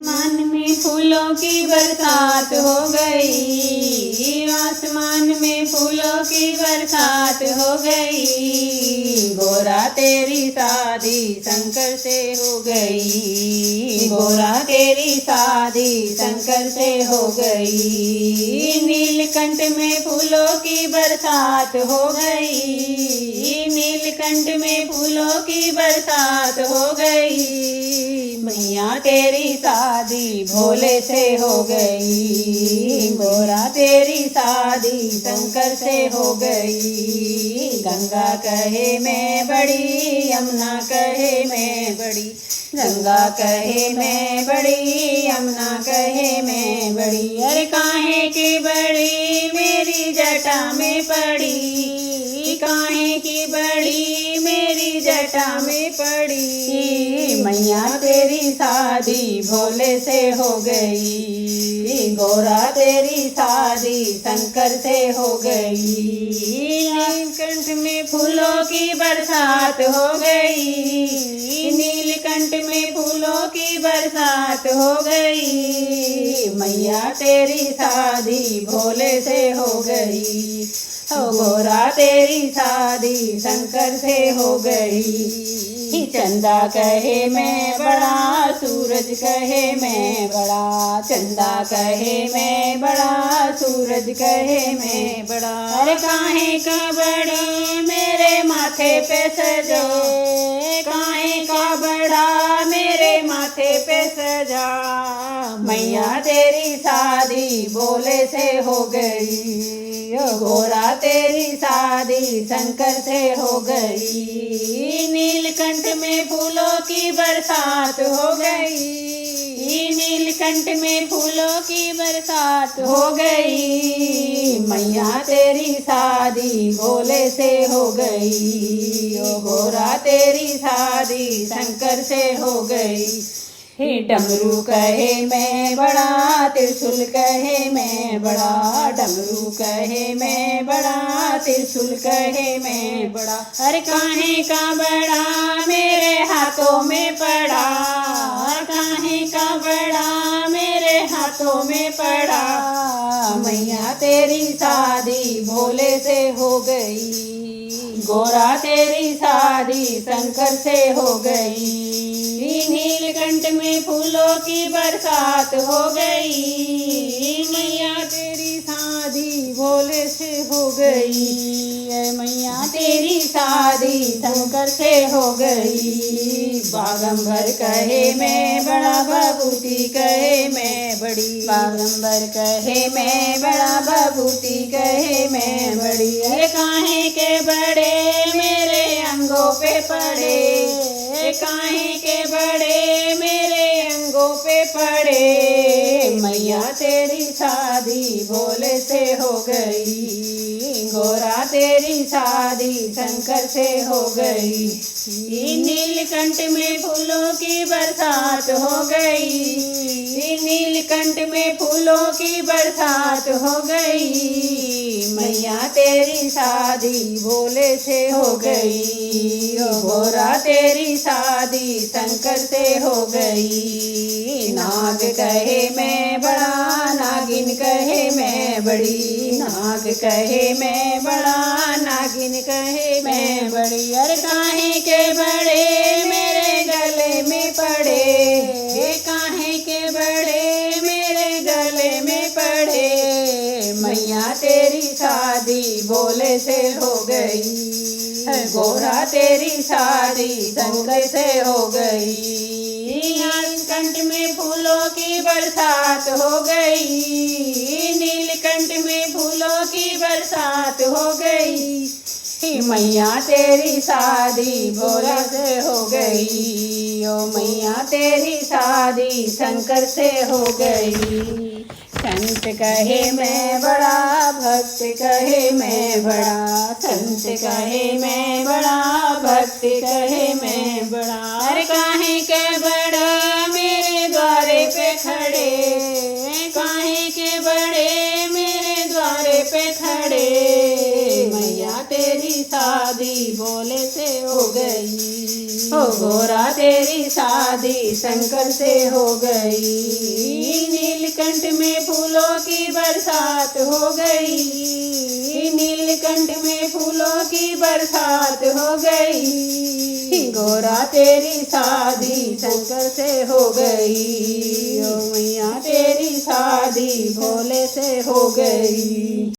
आसमान में फूलों की बरसात हो गई, आसमान में फूलों की बरसात हो गई। गोरा तेरी शादी शंकर से हो गई, गोरा तेरी शादी शंकर से हो गई। नीलकंठ में फूलों की बरसात हो गई, नीलकंठ में फूलों की बरसात हो गई। मैया तेरी शादी भोले से हो गई, गोरा तेरी शादी शंकर से हो गई। गंगा कहे मैं बड़ी, यमुना कहे मैं बड़ी, गंगा कहे मैं बड़ी, यमुना कहे मैं बड़ी। अरे काहे की बड़ी मेरी जटा में पड़ी, काहे की बड़ी मेरी जटा में पड़ी। मैया तेरी शादी भोले से हो गई, गोरा तेरी शादी शंकर से हो गई। नीलकंठ में फूलों की बरसात हो गई, नीलकंठ में फूलों की बरसात हो गई। मैया तेरी शादी भोले से हो गई, गोरा तेरी शादी शंकर से हो गई। चंदा कहे मैं बड़ा, सूरज कहे मैं बड़ा, चंदा कहे मैं बड़ा, सूरज कहे मैं बड़ा। अरे काहे का बड़ा मेरे माथे पे सजा, काहे का बड़ा मेरे माथे पे सजा। मैया तेरी शादी भोले से हो गई, गोरा तेरी शादी शंकर से हो गई। नीलकंठ में फूलों की बरसात हो गई, नीलकंठ में फूलों की बरसात हो गई। मैया तेरी शादी भोले से हो गई, गोरा तेरी शादी शंकर से हो गई। डमरू कहे मैं बड़ा, त्रिशूल कहे मैं बड़ा, डमरू कहे मैं बड़ा, त्रिशूल कहे मैं बड़ा। अरे काहे का बड़ा मेरे हाथों में पड़ा, काहे का बड़ा मेरे हाथों में पड़ा। मैया तेरी शादी भोले से हो गई, गोरा तेरी शादी शंकर से हो गई। नीलकंठ में फूलों की बरसात हो गई, मैया तेरी शादी भोले से हो गई। मैया तेरी शादी शंकर से हो गई। बागंबर कहे मैं बड़ा, बबूती कहे मैं बड़ी, बागंबर कहे मैं बड़ा, बबूती कहे मैं बड़ी। अरे काहे के बड़े मेरे अंगों पे पड़े, काहे के बड़े मेरे अंगों पे पड़े। मैया तेरी शादी भोले से हो गई, गोरा तेरी शादी शंकर से हो गई। नीलकंठ में फूलों की बरसात हो गई, नीलकंठ में फूलों की बरसात हो गई। मैया तेरी शादी भोले से हो गई, गोरा तेरी शादी शंकर से हो गई। नाग कहे मैं बड़ा, नागिन कहे मैं बड़ी, नाग कहे मैं बड़ा, नागिन कहे मैं बड़ी। अरे काहे के बड़े मेरे गले में पड़े, काहे के बड़े मेरे गले में पड़े। मैया तेरी शादी भोले से हो गई, गोरा तेरी शादी शंकर से हो गई। नीलकंठ में फूलों की बरसात हो गई, नीलकंठ में फूलों की बरसात हो गई। मैया तेरी शादी भोले से हो गई, ओ मैया तेरी शादी शंकर से हो गई। संत कहे मैं बड़ा, भक्त कहे मैं बड़ा, संत कहे मैं बड़ा, भक्त कहे मैं बड़ा। अरे काहे के बड़ा मेरे द्वारे पे खड़े, काहे के बड़े मेरे द्वारे पे खड़े। मैया तेरी शादी भोले से हो गई, गोरा तेरी शादी शंकर से हो गई। नीलकंठ में फूलों की बरसात हो गई, नीलकंठ में फूलों की बरसात हो गई। गोरा तेरी शादी शंकर से हो गई, ओ मैया तेरी शादी भोले से हो गई।